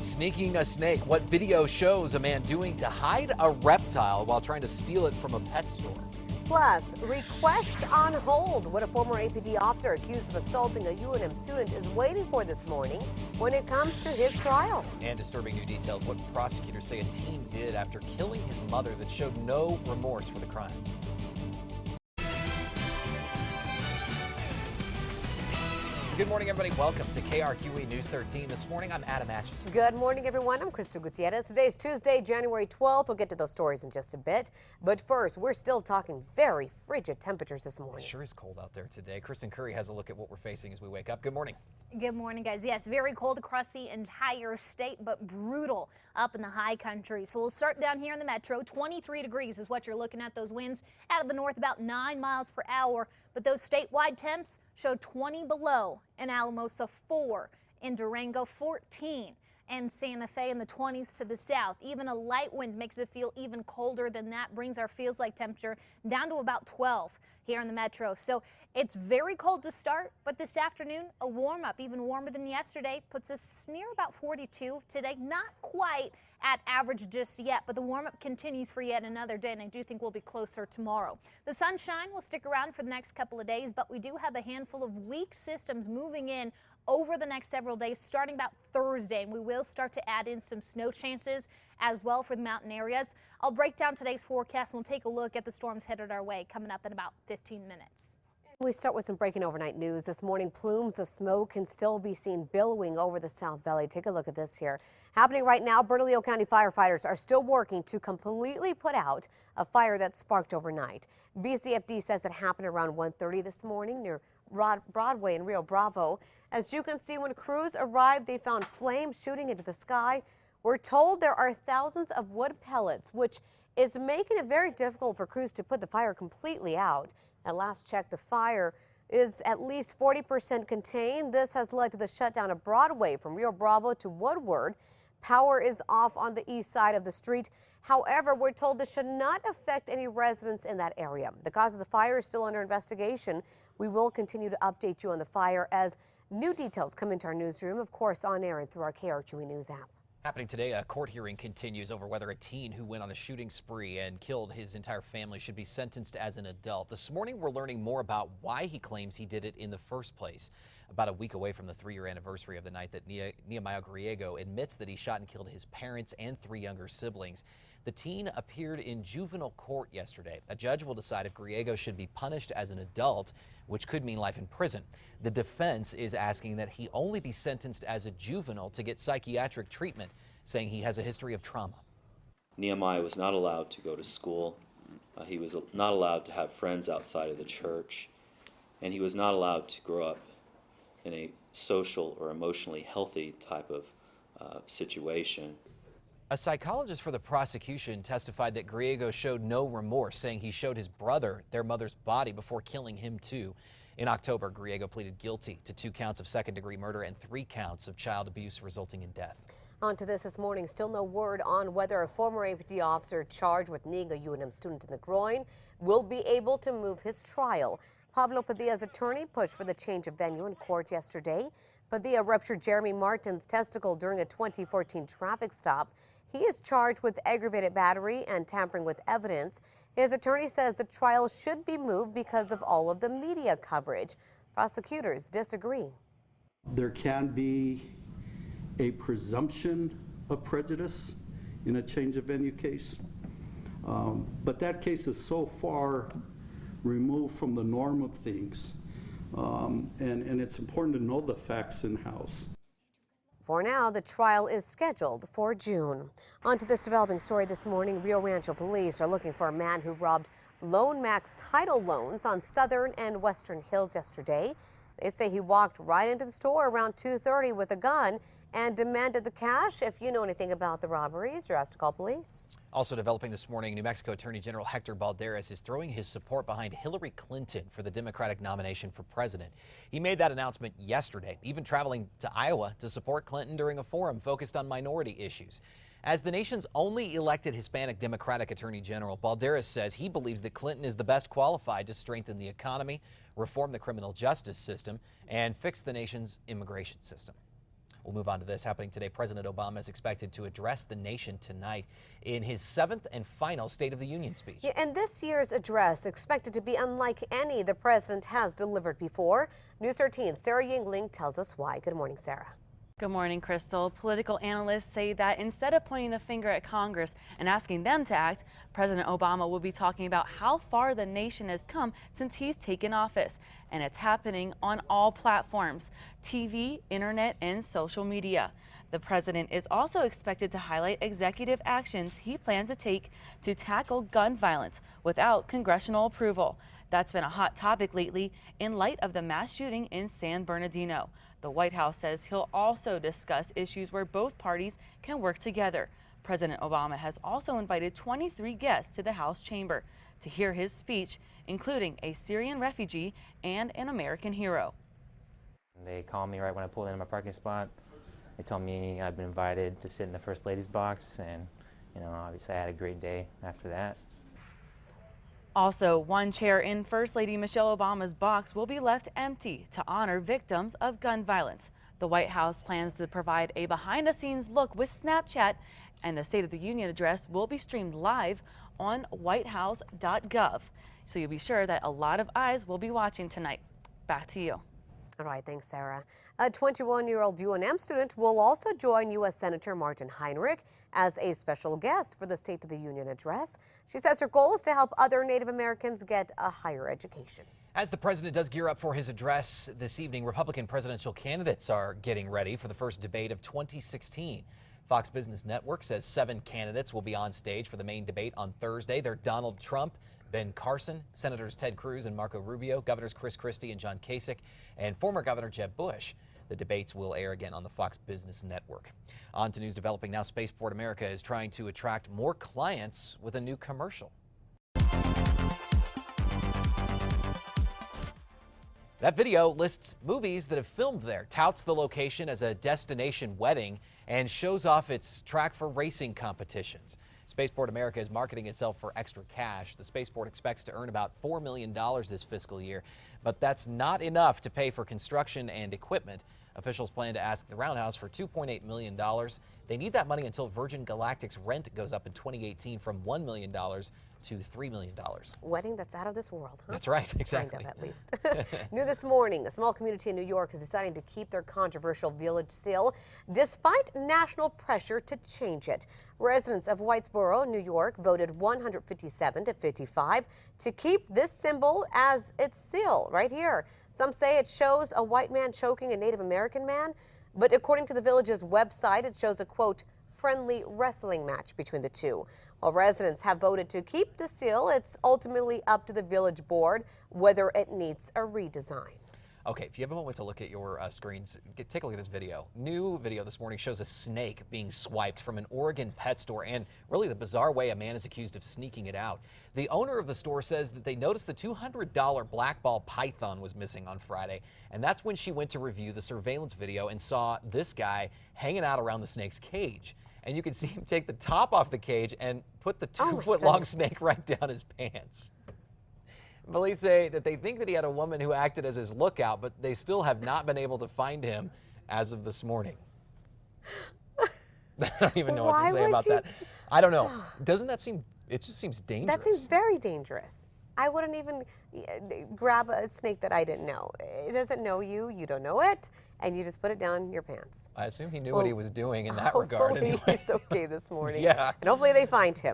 Sneaking a snake, what video shows a man doing to hide a reptile while trying to steal it from a pet store. Plus, request on hold. What a former APD officer accused of assaulting a UNM student is waiting for this morning when it comes to his trial. And disturbing new details, what prosecutors say a teen did after killing his mother that showed no remorse for the crime. Good morning, everybody. Welcome to KRQE News 13. This morning, I'm Adam Atchison. Good morning, everyone. I'm Crystal Gutierrez. Today's Tuesday, January 12th. We'll get to those stories in just a bit. But first, we're still talking very frigid temperatures this morning. It sure is cold out there today. Kristen Curry has a look at what we're facing as we wake up. Good morning. Good morning, guys. Yes, very cold across the entire state, but brutal up in the high country. So we'll start down here in the metro. 23 degrees is what you're looking at. Those winds out of the north about 9 miles per hour. But those statewide temps show 20 below in Alamosa, 4 in Durango, 14 in Santa Fe, in the 20s to the south. Even a light wind makes it feel even colder than that, brings our feels like temperature down to about 12 here in the metro. So it's very cold to start, but this afternoon a warm up, even warmer than yesterday, puts us near about 42 today. Not quite at average just yet, but the warm up continues for yet another day, and I do think we'll be closer tomorrow. The sunshine will stick around for the next couple of days, but we do have a handful of weak systems moving in over the next several days, starting about Thursday, and we will start to add in some snow chances as well for the mountain areas. I'll break down today's forecast. We'll take a look at the storms headed our way coming up in about 15 minutes. We start with some breaking overnight news. This morning, plumes of smoke can still be seen billowing over the South Valley. Take a look at this here. Happening right now, Bernalillo County firefighters are still working to completely put out a fire that sparked overnight. BCFD says it happened around 1:30 this morning near Broadway and Rio Bravo. As you can see, when crews arrived, they found flames shooting into the sky. We're told there are thousands of wood pellets, which is making it very difficult for crews to put the fire completely out. At last check, the fire is at least 40% contained. This has led to the shutdown of Broadway from Rio Bravo to Woodward. Power is off on the east side of the street. However, we're told this should not affect any residents in that area. The cause of the fire is still under investigation. We will continue to update you on the fire as new details come into our newsroom, of course, on air and through our KRQE News app. Happening today, a court hearing continues over whether a teen who went on a shooting spree and killed his entire family should be sentenced as an adult. This morning, we're learning more about why he claims he did it in the first place. About a week away from the 3-year anniversary of the night that Nehemiah Griego admits that he shot and killed his parents and 3 younger siblings. The teen appeared in juvenile court yesterday. A judge will decide if Griego should be punished as an adult, which could mean life in prison. The defense is asking that he only be sentenced as a juvenile to get psychiatric treatment, saying he has a history of trauma. Nehemiah was not allowed to go to school. He was not allowed to have friends outside of the church, and he was not allowed to grow up in a social or emotionally healthy type of situation. A psychologist for the prosecution testified that Griego showed no remorse, saying he showed his brother their mother's body before killing him too. In October, Griego pleaded guilty to 2 counts of second-degree murder and 3 counts of child abuse resulting in death. On to this morning, still no word on whether a former APD officer charged with kneeing a UNM student in the groin will be able to move his trial. Pablo Padilla's attorney pushed for the change of venue in court yesterday. Padilla ruptured Jeremy Martin's testicle during a 2014 traffic stop. He is charged with aggravated battery and tampering with evidence. His attorney says the trial should be moved because of all of the media coverage. Prosecutors disagree. There can be a presumption of prejudice in a change of venue case, but that case is so far removed from the norm of things, and it's important to know the facts in-house. For now, the trial is scheduled for June. On to this developing story this morning. Rio Rancho police are looking for a man who robbed Loan Max title loans on Southern and Western Hills yesterday. They say he walked right into the store around 2:30 with a gun and demanded the cash. If you know anything about the robberies, you're asked to call police. Also developing this morning, New Mexico Attorney General Hector Balderas is throwing his support behind Hillary Clinton for the Democratic nomination for president. He made that announcement yesterday, even traveling to Iowa to support Clinton during a forum focused on minority issues. As the nation's only elected Hispanic Democratic Attorney General, Balderas says he believes that Clinton is the best qualified to strengthen the economy, reform the criminal justice system, and fix the nation's immigration system. We'll move on to this. Happening today, President Obama is expected to address the nation tonight in his 7th and final State of the Union speech. Yeah, and this year's address expected to be unlike any the president has delivered before. News 13's Sarah Yingling tells us why. Good morning, Sarah. Good morning, Crystal. Political analysts say that instead of pointing the finger at Congress and asking them to act, President Obama will be talking about how far the nation has come since he's taken office. And it's happening on all platforms: TV, internet, and social media. The president is also expected to highlight executive actions he plans to take to tackle gun violence without congressional approval. That's been a hot topic lately in light of the mass shooting in San Bernardino. The White House says he'll also discuss issues where both parties can work together. President Obama has also invited 23 guests to the House chamber to hear his speech, including a Syrian refugee and an American hero. They called me right when I pulled into my parking spot. They told me I'd been invited to sit in the First Lady's box, and obviously I had a great day after that. Also, one chair in First Lady Michelle Obama's box will be left empty to honor victims of gun violence. The White House plans to provide a behind-the-scenes look with Snapchat, and the State of the Union address will be streamed live on whitehouse.gov. So you'll be sure that a lot of eyes will be watching tonight. Back to you. All right, thanks, Sarah. A 21-year-old UNM student will also join U.S. Senator Martin Heinrich as a special guest for the State of the Union address. She says her goal is to help other Native Americans get a higher education. As the president does gear up for his address this evening, Republican presidential candidates are getting ready for the first debate of 2016. Fox Business Network says 7 candidates will be on stage for the main debate on Thursday. They're Donald Trump, Ben Carson, Senators Ted Cruz and Marco Rubio, Governors Chris Christie and John Kasich, and former Governor Jeb Bush. The debates will air again on the Fox Business Network. On to news developing now. Spaceport America is trying to attract more clients with a new commercial. That video lists movies that have filmed there, touts the location as a destination wedding, and shows off its track for racing competitions. Spaceport America is marketing itself for extra cash. The spaceport expects to earn about $4 million this fiscal year, but that's not enough to pay for construction and equipment. Officials plan to ask the Roundhouse for $2.8 million. They need that money until Virgin Galactic's rent goes up in 2018 from $1 million to $3 million. Wedding that's out of this world, huh? That's right, exactly. Kind of, at least. New this morning, a small community in New York is deciding to keep their controversial village seal despite national pressure to change it. Residents of Whitesboro, New York, voted 157 to 55 to keep this symbol as its seal right here. Some say it shows a white man choking a Native American man, but according to the village's website, it shows a, quote, friendly wrestling match between the two. While residents have voted to keep the seal, it's ultimately up to the village board whether it needs a redesign. Okay, if you have a moment to look at your screens, take a look at this video. New video this morning shows a snake being swiped from an Oregon pet store, and really the bizarre way a man is accused of sneaking it out. The owner of the store says that they noticed the $200 black ball python was missing on Friday, and that's when she went to review the surveillance video and saw this guy hanging out around the snake's cage. And you can see him take the top off the cage and put the 2-foot-long snake right down his pants. Police say that they think that he had a woman who acted as his lookout, but they still have not been able to find him as of this morning. I don't even know what to say about that. I don't know. Doesn't that seem, it just seems dangerous. That seems very dangerous. I wouldn't even grab a snake that I didn't know. It doesn't know you, you don't know it, and you just put it down your pants. I assume he knew what he was doing in that regard Hopefully anyway. he's okay this morning. Yeah. And hopefully they find him.